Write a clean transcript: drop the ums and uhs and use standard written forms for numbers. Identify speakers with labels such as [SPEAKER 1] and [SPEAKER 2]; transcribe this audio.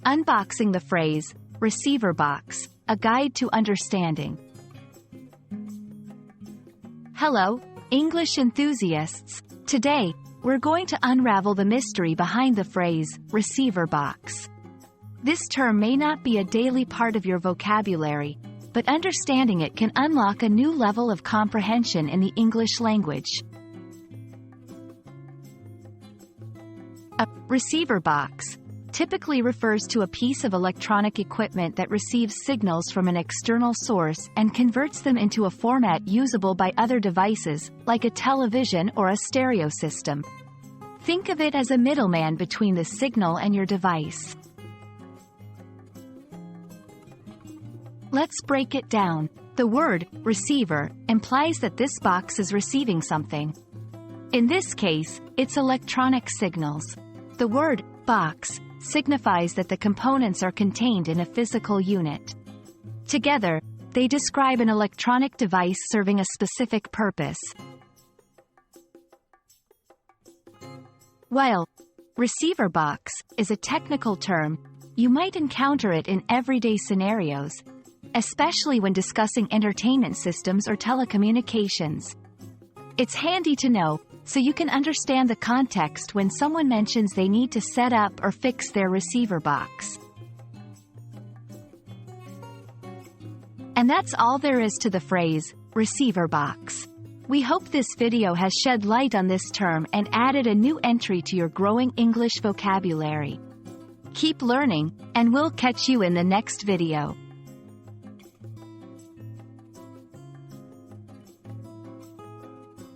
[SPEAKER 1] Unboxing the phrase, receiver box, a guide to understanding. Hello, English enthusiasts. Today, we're going to unravel the mystery behind the phrase, receiver box. This term may not be a daily part of your vocabulary, but understanding it can unlock a new level of comprehension in the English language. A receiver box typically refers to a piece of electronic equipment that receives signals from an external source and converts them into a format usable by other devices, like a television or a stereo system. Think of it as a middleman between the signal and your device. Let's break it down. The word receiver implies that this box is receiving something. In this case, it's electronic signals. The word box signifies that the components are contained in a physical unit. Together, they describe an electronic device serving a specific purpose. While receiver box is a technical term, you might encounter it in everyday scenarios, especially when discussing entertainment systems or telecommunications. It's handy to know, so you can understand the context when someone mentions they need to set up or fix their receiver box. And that's all there is to the phrase, receiver box. We hope this video has shed light on this term and added a new entry to your growing English vocabulary. Keep learning, and we'll catch you in the next video.